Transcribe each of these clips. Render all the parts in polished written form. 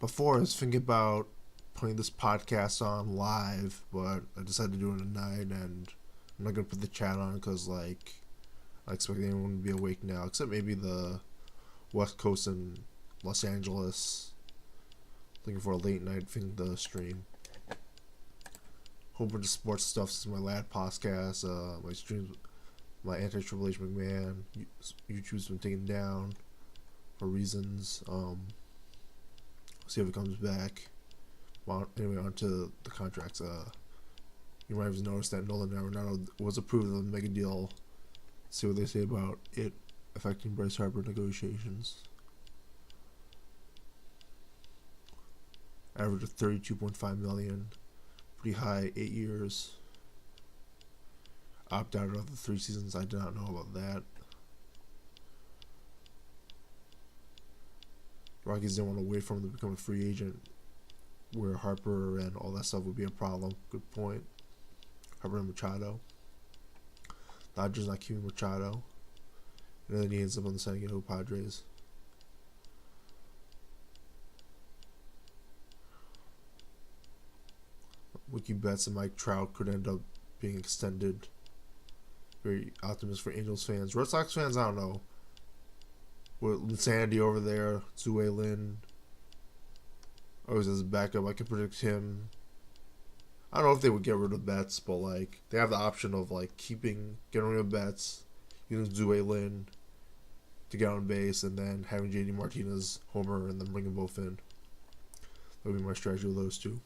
Before I was thinking about putting this podcast on live, but I decided to do it at night, and I'm not gonna put the chat on because I expect anyone to be awake now, except maybe the West Coast and Los Angeles. Looking for a late night thing to stream. Whole bunch of sports stuff. This is my lad podcast. My streams, my anti-Triple H McMahon. YouTube's been taken down for reasons. See if it comes back. Well, anyway, on to the contracts. You might have noticed that Nolan Arenado was approved of a mega deal. See what they say about it affecting Bryce Harper negotiations. Average of $32.5 million. Pretty high, 8 years. Opt out of the 3 seasons. I did not know about that. Rockies didn't want to wait for him to become a free agent, where Harper and all that stuff would be a problem. Good point. Harper and Machado. Dodgers not keeping Machado. And then he ends up on the San Diego Padres. Wiki bets and Mike Trout could end up being extended. Very optimistic for Angels fans. Red Sox fans, I don't know. With Insanity over there, Zue Lin always as a backup. I can predict him. I don't know if they would get rid of Betts, but they have the option of getting rid of Betts, using Zue Lin to get on base, and then having JD Martinez homer, and then bring them both in. That would be my strategy with those two.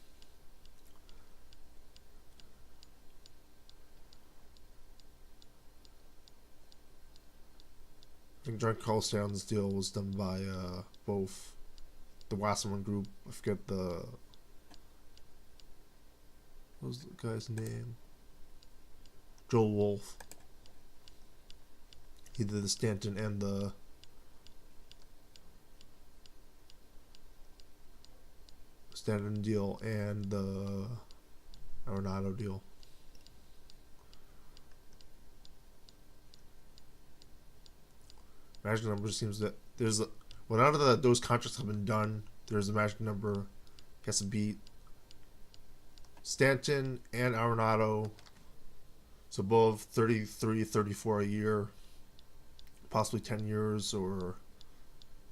I think John Carlstown's deal was done by both the Wasserman Group. I forget what was the guy's name? Joel Wolf. He did the Stanton and the Stanton deal and the Arenado deal. Magic number seems that there's whenever those contracts have been done, there's a magic number has to beat Stanton and Arenado. So above 33, 34 a year, possibly 10 years, or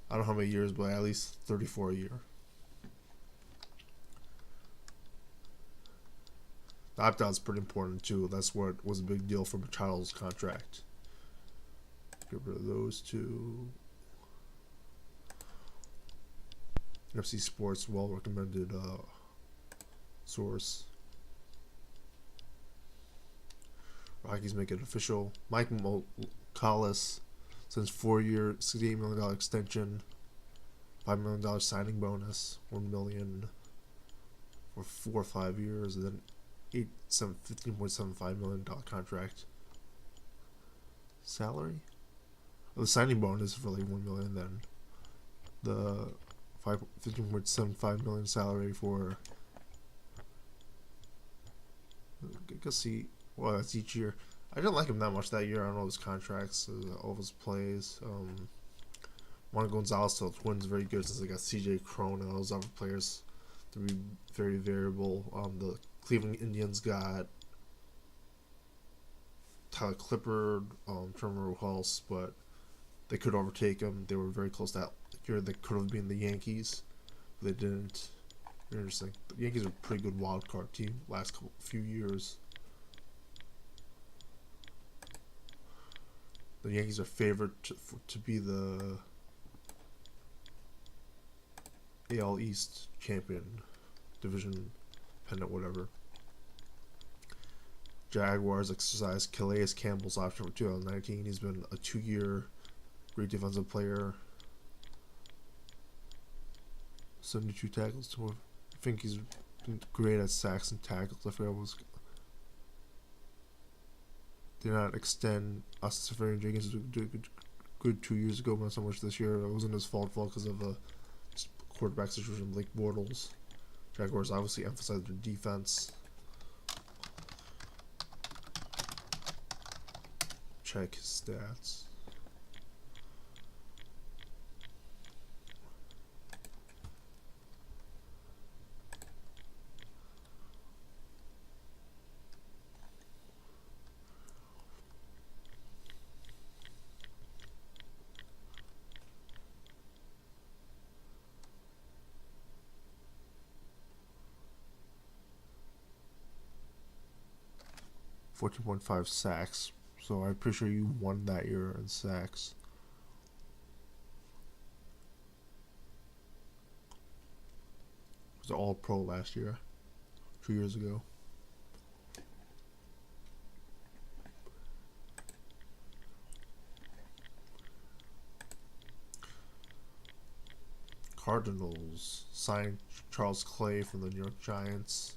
I don't know how many years, but at least 34 a year. The opt-out is pretty important too. That's what was a big deal for Machado's contract. Get rid of those two. FC Sports, well recommended source. Rockies make it official. Mike Collis sends 4-year, $68 million extension, $5 million signing bonus, $1 million for 4 or 5 years, and then $15.75 million contract. Salary? The signing bonus for $1 million, then the $15.75 million salary for that's each year. I didn't like him that much that year. I don't know his contracts, all of his plays. Juan Gonzalez to the Twins very good since they got CJ Cron and all those other players to be very variable. The Cleveland Indians got Tyler Clippard, Trevor who else, but they could overtake them. They were very close that year. They could have been the Yankees, but they didn't. Very interesting. The Yankees are a pretty good wild card team last few years. The Yankees are favored to be the AL East champion, division pennant, whatever. Jaguars exercised Calais Campbell's option for 2019. He's been a 2-year great defensive player. 72 tackles. I think he's been great at sacks and tackles. I forgot what was. Did not extend Austin Safarian Jenkins good 2 years ago, but not so much this year. It wasn't his fault because of a quarterback situation with Blake Bortles. Jaguars obviously emphasized their defense. Check his stats. 14.5 sacks. So I'm pretty sure you won that year in sacks. He was all pro last year, 2 years ago. Cardinals signed Charles Clay from the New York Giants.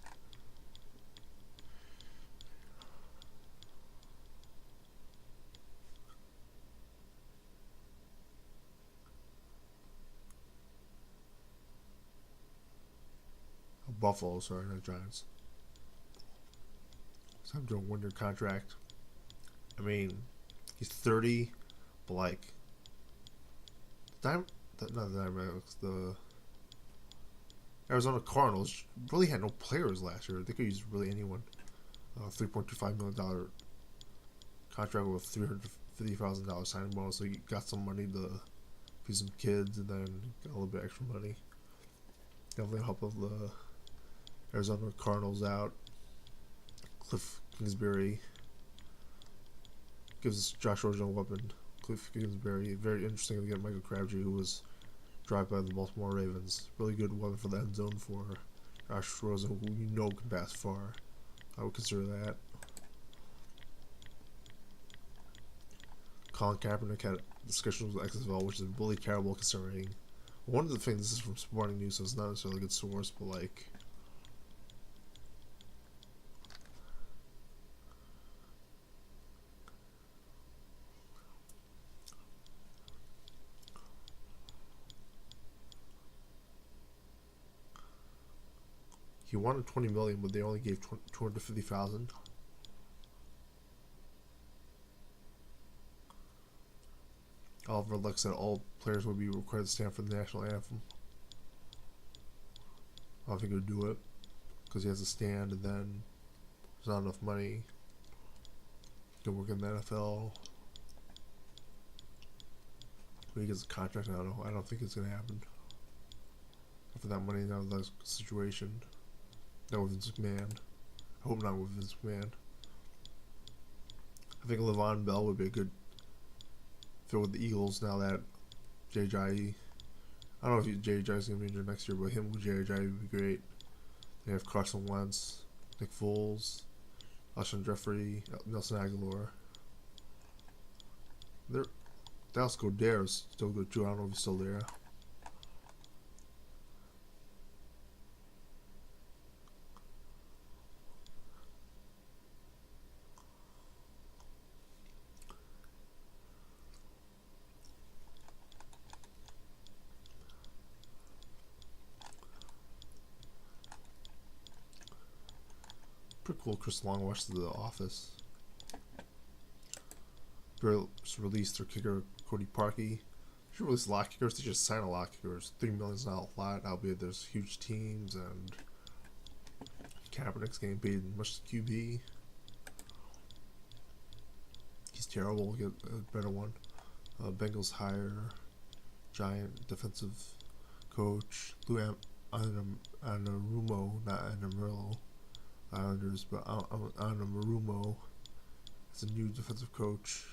Buffalo, sorry, not Giants. So I'm doing a 1-year contract. I mean, he's 30, but like, not the Diamondbacks, the Arizona Cardinals really had no players last year. They could use really anyone. $3.25 million contract with $350,000 signing bonus, so you got some money to feed some kids, and then got a little bit extra money. Definitely help of the Arizona Cardinals out. Cliff Kingsbury gives Josh Rosen a weapon. Cliff Kingsbury, very interesting to get Michael Crabtree, who was drafted by the Baltimore Ravens. Really good weapon for the end zone for Josh Rosen, who you know can pass far. I would consider that. Colin Kaepernick had discussions with XFL, which is really terrible considering. One of the things, this is from Sporting News, so it's not necessarily a good source, but like, he wanted $20 million, but they only gave $250,000. Oliver Luck said all players would be required to stand for the national anthem. I don't think he'll do it because he has to stand, and then there's not enough money to work in the NFL. When he gets a contract, I don't know. I don't think it's gonna happen. For that money, now that situation. Not with Vince McMahon. I hope not with Vince McMahon. I think Le'Veon Bell would be a good fit with the Eagles now that J.J. I don't know if J.J. is going to be injured next year, but him with J.J. would be great. They have Carson Wentz, Nick Foles, Alshon Jeffrey, Nelson Aguilar. Dallas Goddard is still good too. I don't know if he's still there. Pretty cool. Chris Long watched The Office. Just released their kicker Cody Parkey. Should release a lot of kickers. They just sign a lot of kickers. $3 million is not a lot, albeit there's huge teams, and Kaepernick's getting paid much as QB. He's terrible. We'll get a better one. Bengals hire giant defensive coach Lou Anarumo, not Anamurillo. Islanders, but Anamurumo is a new defensive coach.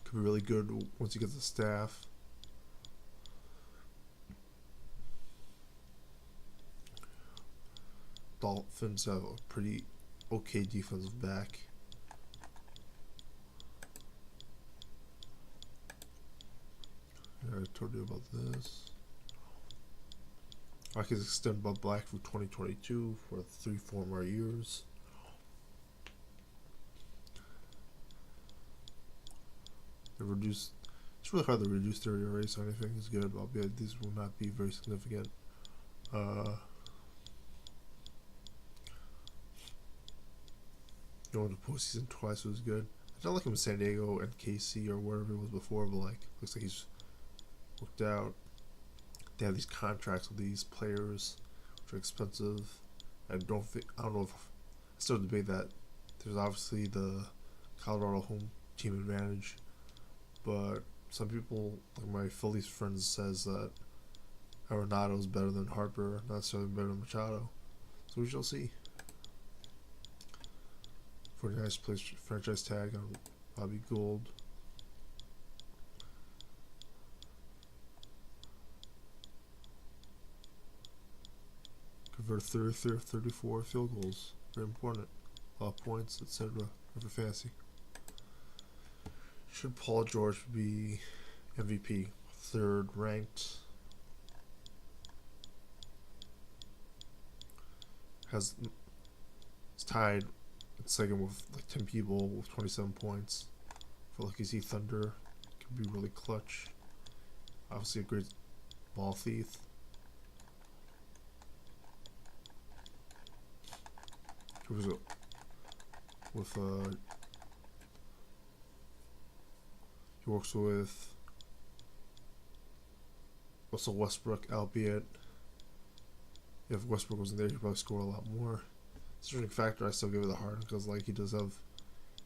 Could be really good once he gets the staff. Dolphins have a pretty okay defensive back. I told you about this. Rockies extend Bob Black for 2022 for 3-4 more years. They reduce. It's really hard to reduce their ERA, so anything is good. Albeit these will not be very significant. Going to postseason twice was good. I don't like him in San Diego and KC or wherever it was before, but like looks like he's worked out. They have these contracts with these players, which are expensive. I don't know if I still debate that. There's obviously the Colorado home team advantage, but some people, like my Phillies friends, says that Arenado is better than Harper, not necessarily better than Machado. So we shall see. 49ers placed franchise tag on Bobby Gould. Convert 33 of 34 field goals. Very important. A lot of points, etc. For fantasy. Should Paul George be MVP? Third ranked. It's tied second with like 10 people with 27 points. For Lucky Z Thunder, could be really clutch. Obviously a great ball thief. He works with Russell Westbrook, albeit if Westbrook wasn't there, he'd probably score a lot more. Certain factor, I still give it the Harden because like he does have,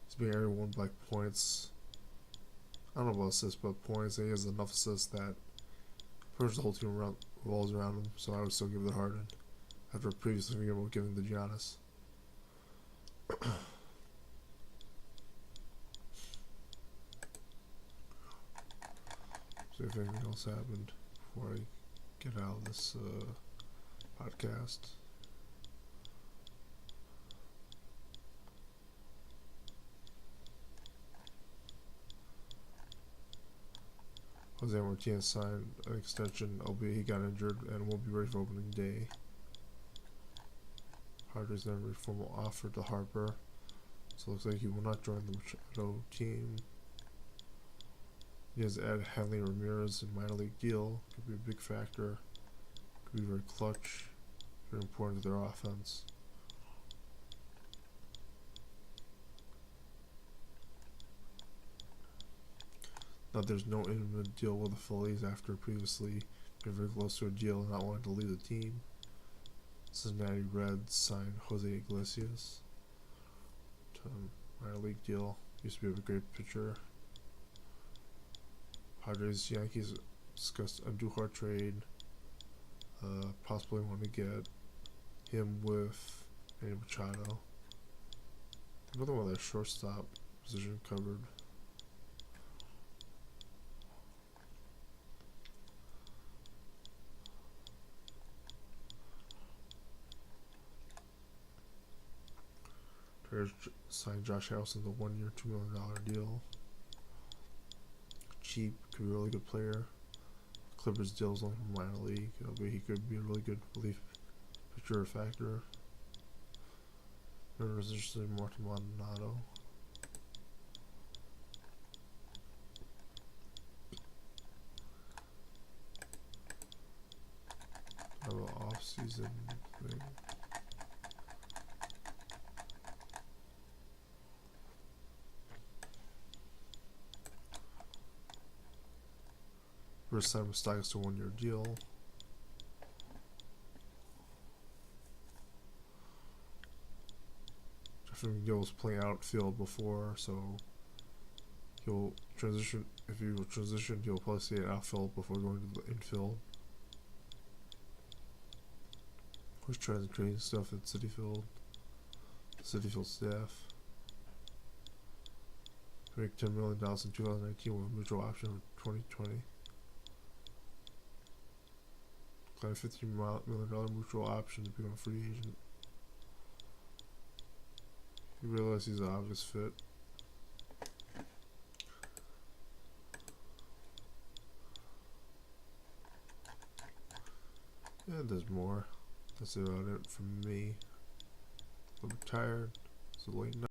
he's being everyone by points. I don't know about assists, but points. And he has enough assists that pretty much the whole team revolves around him. So I would still give it the Harden after previously giving the Giannis. See if anything else happened before I get out of this podcast. Jose Martinez signed an extension, albeit he got injured and won't be ready for opening day. Harder's never made a formal offer to Harper, so it looks like he will not join the Machado team. He has added Hanley Ramirez in minor league deal. Could be a big factor. Could be very clutch. Very important to their offense. Now there's no imminent deal with the Phillies after previously being very close to a deal and not wanting to leave the team. Cincinnati Reds signed Jose Iglesias to a minor league deal. Used to be a great pitcher. Padres Yankees discussed a Duhar trade. Possibly want to get him with Manny Machado. They're both want their shortstop position covered. Signed Josh Harrison to a 1 year, $2 million deal. Cheap, could be a really good player. Clippers deals on from minor league. He could be a really good relief pitcher factor. Whoever's interested in Martin Maldonado. Have an off-season thing. First time Stocks to 1 year deal. Jeffrey McGill was playing outfield before, so he'll transition. If he will transition, he'll probably stay at outfield before going to the infield. Who's trying to trade stuff at Citi Field? Citi Field staff. Make $10 million in 2019 with a mutual option for 2020. Got a $15 million mutual option to become a free agent. You realize he's an obvious fit. Yeah, there's more. That's about it from me. I'm tired. It's a late night.